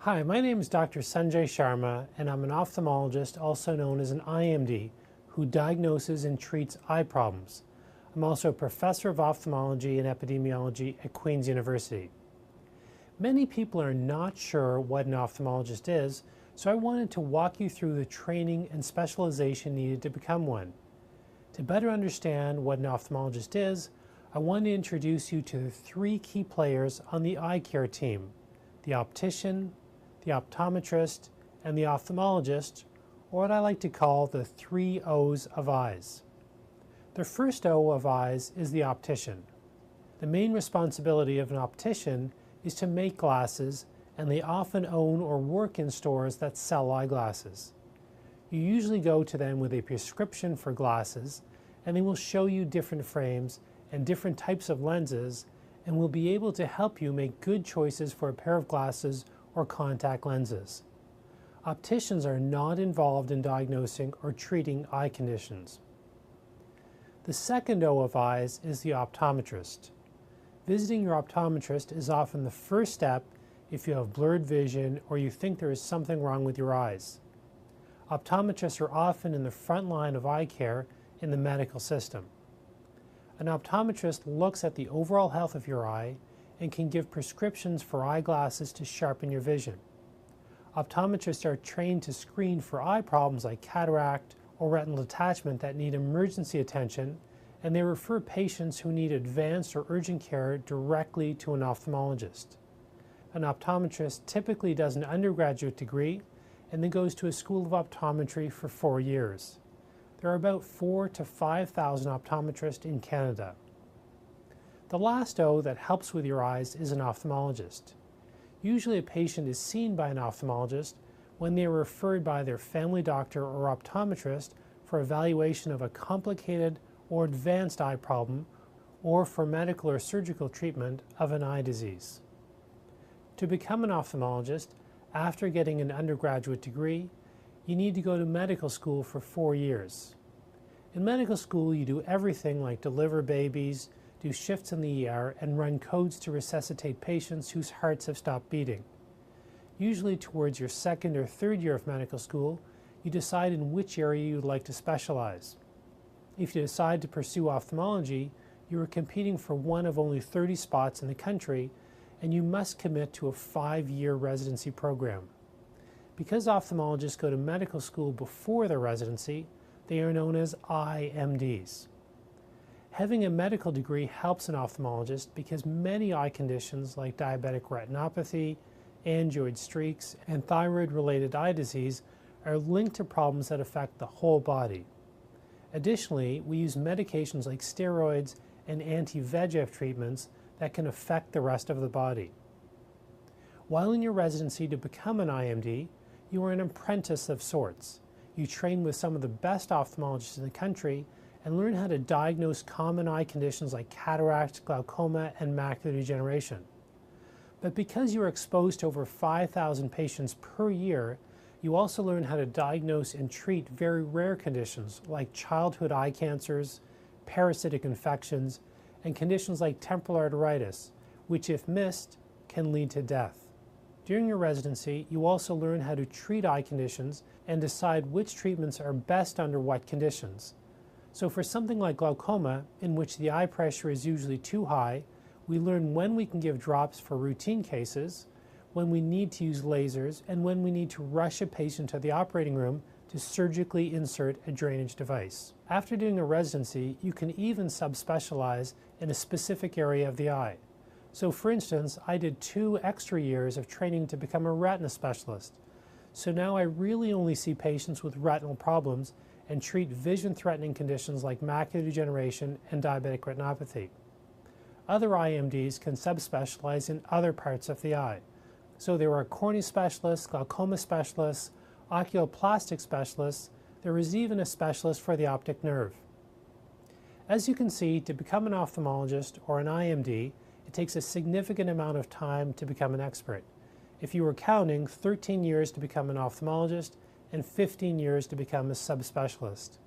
Hi, my name is Dr. Sanjay Sharma, and I'm an ophthalmologist, also known as an IMD, who diagnoses and treats eye problems. I'm also a professor of ophthalmology and epidemiology at Queen's University. Many people are not sure what an ophthalmologist is, so I wanted to walk you through the training and specialization needed to become one. To better understand what an ophthalmologist is, I want to introduce you to the three key players on the eye care team: the optician, the optometrist, and the ophthalmologist, or what I like to call the 3 O's of eyes. The first O of eyes is the optician. The main responsibility of an optician is to make glasses, and they often own or work in stores that sell eyeglasses. You usually go to them with a prescription for glasses, and they will show you different frames and different types of lenses, and will be able to help you make good choices for a pair of glasses or contact lenses. Opticians are not involved in diagnosing or treating eye conditions. The second O of eyes is the optometrist. Visiting your optometrist is often the first step if you have blurred vision or you think there is something wrong with your eyes. Optometrists are often in the front line of eye care in the medical system. An optometrist looks at the overall health of your eye and can give prescriptions for eyeglasses to sharpen your vision. Optometrists are trained to screen for eye problems like cataract or retinal detachment that need emergency attention, and they refer patients who need advanced or urgent care directly to an ophthalmologist. An optometrist typically does an undergraduate degree and then goes to a school of optometry for 4 years. There are about 4,000 to 5,000 optometrists in Canada. The last O that helps with your eyes is an ophthalmologist. Usually a patient is seen by an ophthalmologist when they are referred by their family doctor or optometrist for evaluation of a complicated or advanced eye problem, or for medical or surgical treatment of an eye disease. To become an ophthalmologist, after getting an undergraduate degree, you need to go to medical school for 4 years. In medical school, you do everything like deliver babies, do shifts in the ER, and run codes to resuscitate patients whose hearts have stopped beating. Usually towards your second or third year of medical school, you decide in which area you would like to specialize. If you decide to pursue ophthalmology, you are competing for one of only 30 spots in the country, and you must commit to a 5-year residency program. Because ophthalmologists go to medical school before their residency, they are known as IMDs. Having a medical degree helps an ophthalmologist because many eye conditions like diabetic retinopathy, angioid streaks, and thyroid-related eye disease are linked to problems that affect the whole body. Additionally, we use medications like steroids and anti-VEGF treatments that can affect the rest of the body. While in your residency to become an IMD, you are an apprentice of sorts. You train with some of the best ophthalmologists in the country and learn how to diagnose common eye conditions like cataract, glaucoma, and macular degeneration. But because you are exposed to over 5,000 patients per year, you also learn how to diagnose and treat very rare conditions like childhood eye cancers, parasitic infections, and conditions like temporal arteritis, which if missed, can lead to death. During your residency, you also learn how to treat eye conditions and decide which treatments are best under what conditions. So for something like glaucoma, in which the eye pressure is usually too high, we learn when we can give drops for routine cases, when we need to use lasers, and when we need to rush a patient to the operating room to surgically insert a drainage device. After doing a residency, you can even subspecialize in a specific area of the eye. So for instance, I did 2 extra years of training to become a retina specialist. So now I really only see patients with retinal problems and treat vision-threatening conditions like macular degeneration and diabetic retinopathy. Other IMDs can subspecialize in other parts of the eye. So there are cornea specialists, glaucoma specialists, oculoplastic specialists. There is even a specialist for the optic nerve. As you can see, to become an ophthalmologist or an IMD, it takes a significant amount of time to become an expert. If you were counting, 13 years to become an ophthalmologist and 15 years to become a subspecialist.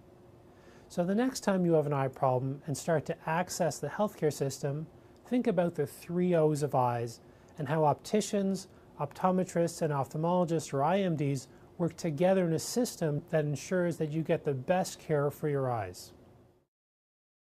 So the next time you have an eye problem and start to access the healthcare system, think about the 3 O's of eyes and how opticians, Optometrists and ophthalmologists, or IMDs, work together in a system that ensures that you get the best care for your eyes.